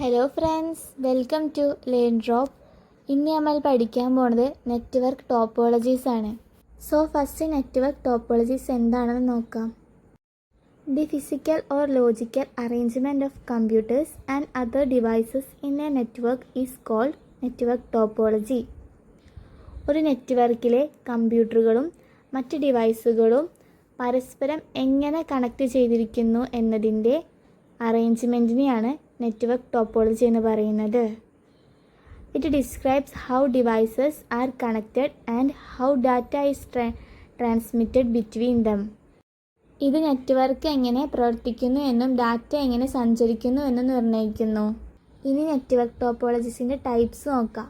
Hello friends, welcome to Learn Drop. ഇന്ന് നമ്മൾ പഠിക്കാൻ പോണത് നെറ്റ്വർക്ക് ടോപ്പോളജീസ് ആണ്. സോ ഫസ്റ്റ് നെറ്റ്വർക്ക് ടോപ്പോളജീസ് എന്താണെന്ന് നോക്കാം. The physical or logical arrangement of computers and other devices in a network is called network topology. ഒരു നെറ്റ്വർക്കിലെ കമ്പ്യൂട്ടറുകളും മറ്റ് ഡിവൈസുകളും പരസ്പരം എങ്ങനെ കണക്ട് ചെയ്തിരിക്കുന്നു എന്നതിൻ്റെ അറേഞ്ച്മെൻറ്റിനെയാണ് നെറ്റ്വർക്ക് ടോപ്പോളജി എന്ന് പറയുന്നത്. It describes how devices are connected and how data is transmitted between them. ഇത് നെറ്റ്വർക്ക് എങ്ങനെ പ്രവർത്തിക്കുന്നു എന്നും ഡാറ്റ എങ്ങനെ സഞ്ചരിക്കുന്നു എന്നും നിർണ്ണയിക്കുന്നു. ഇനി നെറ്റ്വർക്ക് ടോപ്പോളജീസിൻ്റെ ടൈപ്സ് നോക്കാം.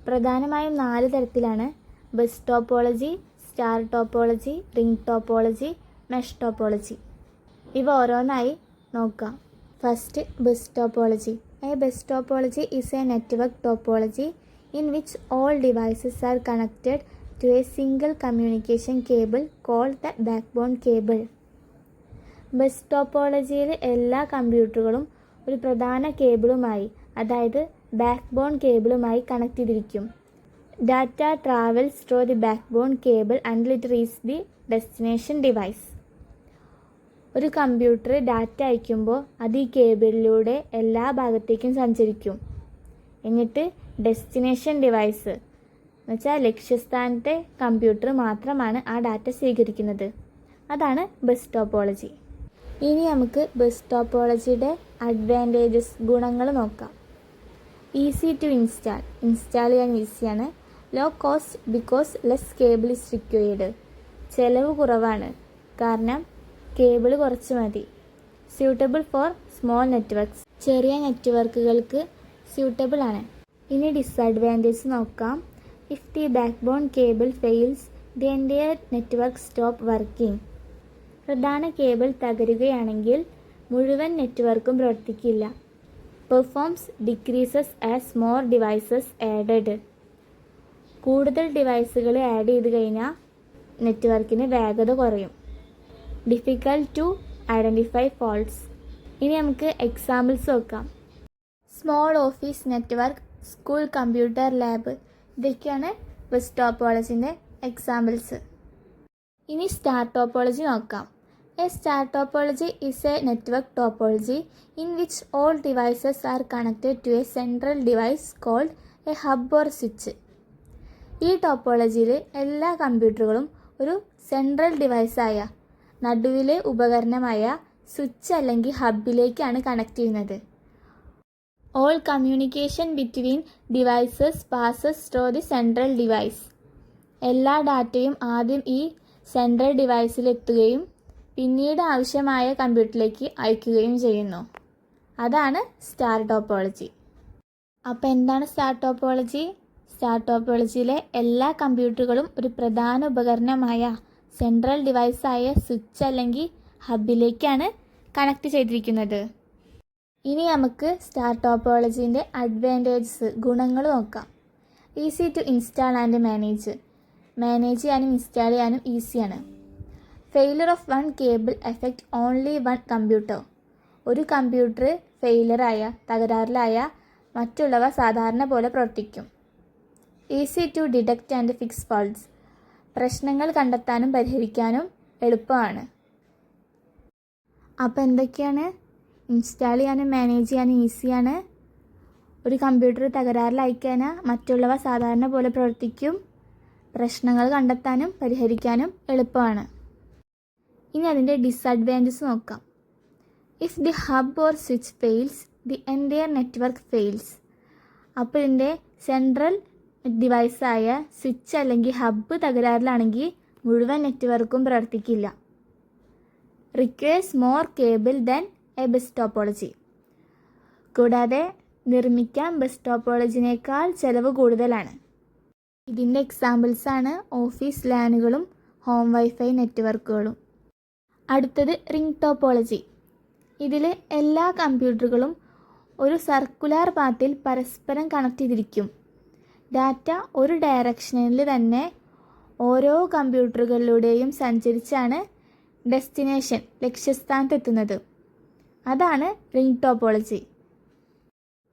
പ്രധാനമായും 4 തരത്തിലാണ്: bus topology, star topology, ring topology, mesh topology. ഇവ ഓരോന്നായി നോക്കാം. First, bus topology. A bus topology is a network topology in which all devices are connected to a single communication cable called the backbone cable. Bus ടോപ്പോളജിയിൽ എല്ലാ കമ്പ്യൂട്ടറുകളും ഒരു പ്രധാന കേബിളുമായി, അതായത് ബാക്ക്ബോൺ കേബിളുമായി കണക്ട് ചെയ്തിരിക്കും. Data travels through the backbone cable until it reach the destination device. ഒരു കമ്പ്യൂട്ടർ ഡാറ്റ അയക്കുമ്പോൾ അത് ഈ കേബിളിലൂടെ എല്ലാ ഭാഗത്തേക്കും സഞ്ചരിക്കും. എന്നിട്ട് ഡെസ്റ്റിനേഷൻ ഡിവൈസ് എന്നുവെച്ചാൽ ലക്ഷ്യസ്ഥാനത്തെ കമ്പ്യൂട്ടർ മാത്രമാണ് ആ ഡാറ്റ സ്വീകരിക്കുന്നത്. അതാണ് ബസ് ടോപ്പോളജി. ഇനി നമുക്ക് ബസ് ടോപ്പോളജിയുടെ അഡ്വാൻറ്റേജസ്, ഗുണങ്ങൾ നോക്കാം. ഈസി ടു ഇൻസ്റ്റാൾ ചെയ്യാൻ ഈസിയാണ്. Low cost because less cable is required. ചിലവ് കുറവാണ്, കാരണം കേബിൾ കുറച്ച് മതി. Suitable for small networks. ചെറിയ നെറ്റ്വർക്കുകൾക്ക് സ്യൂട്ടബിൾ ആണ്. ഇനി ഡിസഡ്വാൻറ്റേജ് നോക്കാം. If the backbone cable fails the entire network stop working. പ്രധാന കേബിൾ തകരുകയാണെങ്കിൽ മുഴുവൻ നെറ്റ്വർക്കും പ്രവർത്തിക്കില്ല. Performs decreases as more devices added. കൂടുതൽ ഡിവൈസുകൾ ആഡ് ചെയ്ത് കഴിഞ്ഞാൽ നെറ്റ്വർക്കിന് വേഗത കുറയും. Difficult to identify faults. ഇനി നമുക്ക് എക്സാമ്പിൾസ് നോക്കാം. Small office network, school computer lab, ഇതൊക്കെയാണ് ബസ് ടോപ്പോളജിൻ്റെ എക്സാമ്പിൾസ്. ഇനി സ്റ്റാർ ടോപ്പോളജി നോക്കാം. A star topology is a network topology in which all devices are connected to a central device called a hub or switch. ഈ ടോപ്പോളജിയിൽ എല്ലാ കമ്പ്യൂട്ടറുകളും ഒരു central ഡിവൈസായ നടുവിലെ ഉപകരണമായ switch അല്ലെങ്കിൽ ഹബിലേക്കാണ് കണക്ട് ചെയ്യുന്നത്. All communication between devices passes through the central device. എല്ലാ ഡാറ്റയും ആദ്യം ഈ സെൻട്രൽ ഡിവൈസിൽ എത്തുകയും പിന്നീട് ആവശ്യമായ കമ്പ്യൂട്ടറിലേക്ക് അയക്കുകയും ചെയ്യുന്നു. അതാണ് സ്റ്റാർ ടോപ്പോളജി. അപ്പോൾ എന്താണ് സ്റ്റാർ ടോപ്പോളജി? സ്റ്റാർ ടോപ്പോളജിയിലെ എല്ലാ കമ്പ്യൂട്ടറുകളും ഒരു പ്രധാന ഉപകരണമായ സെൻട്രൽ ഡിവൈസായ സ്വിച്ച് അല്ലെങ്കിൽ ഹബിലേക്കാണ് കണക്ട് ചെയ്തിരിക്കുന്നത്. ഇനി നമുക്ക് സ്റ്റാർ ടോപ്പോളജീൻ്റെ അഡ്വാൻറ്റേജസ്, ഗുണങ്ങൾ നോക്കാം. Easy to install and manage ചെയ്യാനും ഇൻസ്റ്റാൾ ചെയ്യാനും ഈസിയാണ്. Failure of one cable affect only one computer. ഒരു കമ്പ്യൂട്ടർ തകരാറിലായ മറ്റുള്ളവ സാധാരണ പോലെ പ്രവർത്തിക്കും. Easy to detect and fix faults. പ്രശ്നങ്ങൾ കണ്ടെത്താനും പരിഹരിക്കാനും എളുപ്പമാണ്. അപ്പോൾ എന്തൊക്കെയാണ്? ഇൻസ്റ്റാൾ ചെയ്യാനും മാനേജ് ചെയ്യാനും ഈസിയാണ്. ഒരു കമ്പ്യൂട്ടർ തകരാറിലായിക്കഴിഞ്ഞാൽ മറ്റുള്ളവ സാധാരണ പോലെ പ്രവർത്തിക്കും. പ്രശ്നങ്ങൾ കണ്ടെത്താനും പരിഹരിക്കാനും എളുപ്പമാണ്. ഇനി അതിൻ്റെ ഡിസഡ്വാൻറ്റേജസ് നോക്കാം. If the hub or switch fails the entire network fails. അപ്പോൾ ഇതിൻ്റെ സെൻട്രൽ ഡിവൈസായ സ്വിച്ച് അല്ലെങ്കിൽ ഹബ്ബ് തകരാറിലാണെങ്കിൽ മുഴുവൻ നെറ്റ്വർക്കും പ്രവർത്തിക്കില്ല. Requires more cable than a bus topology. കൂടാതെ നിർമ്മിക്കാൻ ബസ് ടോപ്പോളജിനേക്കാൾ ചിലവ് കൂടുതലാണ്. ഇതിൻ്റെ എക്സാമ്പിൾസാണ് ഓഫീസ് ലാനുകളും ഹോം വൈഫൈ നെറ്റ്വർക്കുകളും. അടുത്തത് റിംഗ് ടോപ്പോളജി. ഇതിൽ എല്ലാ കമ്പ്യൂട്ടറുകളും ഒരു സർക്കുലർ പാത്തിൽ പരസ്പരം കണക്ട് ചെയ്തിരിക്കും. ഡാറ്റ ഒരു ഡയറക്ഷനിൽ തന്നെ ഓരോ കമ്പ്യൂട്ടറുകളിലൂടെയും സഞ്ചരിച്ചാണ് ലക്ഷ്യസ്ഥാനത്തെത്തുന്നത്. അതാണ് റിംഗ് ടോപ്പോളജി.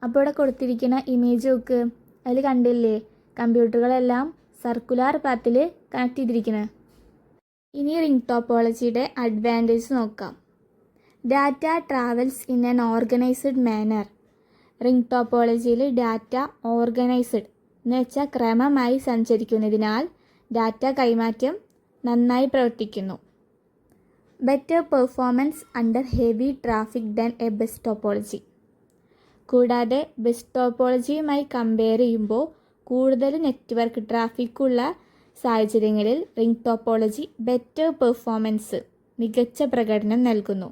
അപ്പോൾ ഇവിടെ കൊടുത്തിരിക്കുന്ന ഇമേജ് നോക്ക്, അതിൽ കണ്ടില്ലേ കമ്പ്യൂട്ടറുകളെല്ലാം സർക്കുലാർ പാത്തിൽ കണക്ട് ചെയ്തിരിക്കുന്നത്. ഇനി റിംഗ് ടോപ്പോളജിയുടെ അഡ്വാൻറ്റേജ് നോക്കാം. Data travels in an organised manner. Ring ടോപ്പോളജിയിൽ ഡാറ്റ ഓർഗനൈസ്ഡ് എന്ന് വെച്ചാൽ ക്രമമായി സഞ്ചരിക്കുന്നതിനാൽ ഡാറ്റ കൈമാറ്റം നന്നായി പ്രവർത്തിക്കുന്നു. Better performance under heavy traffic than a bus topology. കൂടാതെ ബസ് ടോപ്പോളജിയുമായി കമ്പയർ ചെയ്യുമ്പോൾ കൂടുതൽ നെറ്റ്വർക്ക് ട്രാഫിക്കുള്ള സാഹചര്യങ്ങളിൽ റിംഗ് ടോപ്പോളജി ബെറ്റർ പെർഫോമൻസ് മികച്ച പ്രകടനം നൽകുന്നു.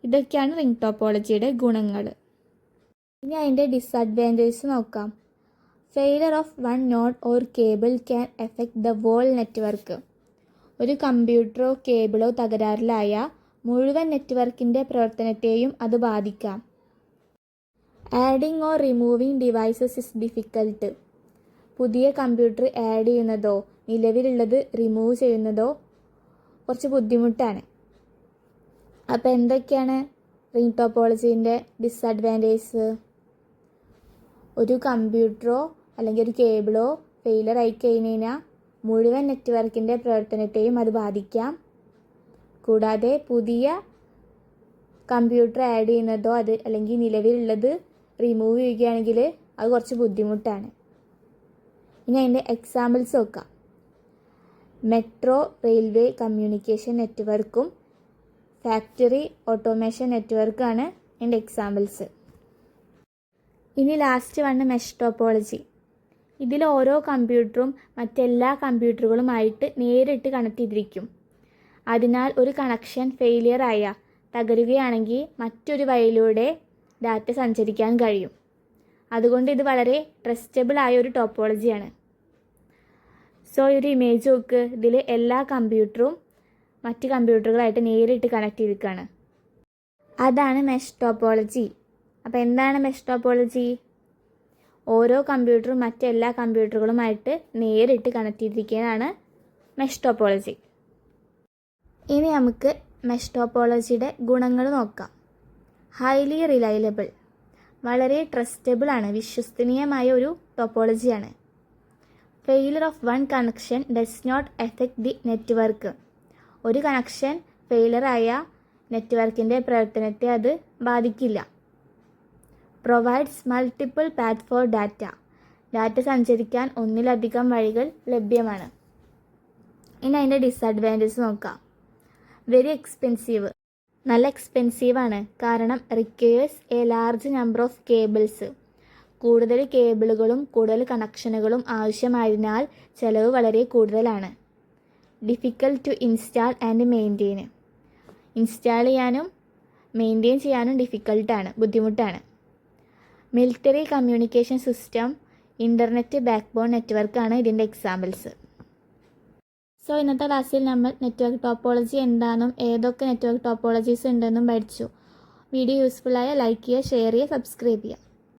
ഇതൊക്കെയാണ് റിംഗ് ടോപ്പോളജിയുടെ ഗുണങ്ങൾ. ഇനി അതിൻ്റെ ഡിസഡ്വാൻറ്റേജസ് നോക്കാം. Failure of one node or cable can affect the whole network. ഒരു കമ്പ്യൂട്ടറോ കേബിളോ തകരാറിലായ മുഴുവൻ നെറ്റ്വർക്കിൻ്റെ പ്രവർത്തനത്തെയും അത് ബാധിക്കാം. Adding or removing devices is difficult. പുതിയ കമ്പ്യൂട്ടർ ആഡ് ചെയ്യുന്നതോ നിലവിലുള്ളത് റിമൂവ് ചെയ്യുന്നതോ കുറച്ച് ബുദ്ധിമുട്ടാണ്. അപ്പോൾ എന്തൊക്കെയാണ് റിംഗ് ടോപ്പോളജീൻ്റെ ഡിസഡ്വാൻറ്റേജസ്? ഒരു കമ്പ്യൂട്ടറോ അല്ലെങ്കിൽ ഒരു കേബിളോ ഫെയിലർ ആയി കഴിഞ്ഞാൽ മുഴുവൻ നെറ്റ്വർക്കിൻ്റെ പ്രവർത്തനത്തെയും അത് ബാധിക്കാം. കൂടാതെ പുതിയ കമ്പ്യൂട്ടർ ആഡ് ചെയ്യുന്നതോ അത് അല്ലെങ്കിൽ നിലവിലുള്ളത് റിമൂവ് ചെയ്യുകയാണെങ്കിൽ അത് കുറച്ച് ബുദ്ധിമുട്ടാണ്. ഇനി അതിൻ്റെ എക്സാമ്പിൾസ് നോക്കാം. മെട്രോ റെയിൽവേ കമ്മ്യൂണിക്കേഷൻ നെറ്റ്വർക്കും ഫാക്ടറി ഓട്ടോമേഷൻ നെറ്റ്വർക്കാണ് എൻ്റെ എക്സാമ്പിൾസ്. ഇനി ലാസ്റ്റ് വണ് മെഷ് ടോപ്പോളജി. ഇതിൽ ഓരോ കമ്പ്യൂട്ടറും മറ്റെല്ലാ കമ്പ്യൂട്ടറുകളുമായിട്ട് നേരിട്ട് കണക്ട് ചെയ്തിരിക്കും. അതിനാൽ ഒരു കണക്ഷൻ ഫെയിലിയർ ആയ തകരുകയാണെങ്കിൽ മറ്റൊരു വഴിയിലൂടെ ഡാറ്റ സഞ്ചരിക്കാൻ കഴിയും. അതുകൊണ്ട് ഇത് വളരെ ട്രസ്റ്റബിൾ ആയ ഒരു ടോപ്പോളജിയാണ്. സോ ഒരു ഇമേജ് നോക്ക്, ഇതിൽ എല്ലാ കമ്പ്യൂട്ടറും മറ്റ് കമ്പ്യൂട്ടറുകളായിട്ട് നേരിട്ട് കണക്ട് ചെയ്തിരിക്കുകയാണ്. അതാണ് മെഷ് ടോപ്പോളജി. അപ്പോൾ എന്താണ് മെഷ് ടോപ്പോളജി? ഓരോ കമ്പ്യൂട്ടറും മറ്റെല്ലാ കമ്പ്യൂട്ടറുകളുമായിട്ട് നേരിട്ട് കണക്ട് ചെയ്തിരിക്കുന്നതാണ് മെഷ് ടോപ്പോളജി. ഇനി നമുക്ക് മെഷ് ടോപ്പോളജിയുടെ ഗുണങ്ങൾ നോക്കാം. ഹൈലി റിലയബിൾ, വളരെ ട്രസ്റ്റബിൾ ആണ്, വിശ്വസനീയമായ ഒരു ടോപ്പോളജിയാണ്. Failure of one connection does not effect the network. ഒരു കണക്ഷൻ ഫെയിലറായ നെറ്റ്വർക്കിൻ്റെ പ്രവർത്തനത്തെ അത് ബാധിക്കില്ല. Provides multiple path for data. Data സഞ്ചരിക്കാൻ ഒന്നിലധികം വഴികൾ ലഭ്യമാണ്. ഇനി അതിൻ്റെ ഡിസഡ്വാൻറ്റേജ് നോക്കാം. വെരി എക്സ്പെൻസീവ്, നല്ല എക്സ്പെൻസീവാണ്. കാരണം requires a large number of cables. കൂടുതൽ കേബിളുകളും കൂടുതൽ കണക്ഷനുകളും ആവശ്യമായതിനാൽ ചിലവ് വളരെ കൂടുതലാണ്. Difficult to install and maintain. Install ചെയ്യാനും മെയിൻറ്റെയിൻ ചെയ്യാനും ഡിഫിക്കൽട്ടാണ്, ബുദ്ധിമുട്ടാണ്. Military communication system, internet backbone നെറ്റ്വർക്കാണ് ഇതിൻ്റെ എക്സാമ്പിൾസ്. സോ ഇന്നത്തെ ക്ലാസ്സിൽ നമ്മൾ നെറ്റ്വർക്ക് ടോപ്പോളജി എന്താണെന്നും ഏതൊക്കെ നെറ്റ്വർക്ക് ടോപ്പോളജീസ് ഉണ്ടെന്നും പഠിച്ചു. വീഡിയോ യൂസ്ഫുള്ളായ ലൈക്ക് ചെയ്യുക, ഷെയർ ചെയ്യുക, സബ്സ്ക്രൈബ് ചെയ്യുക.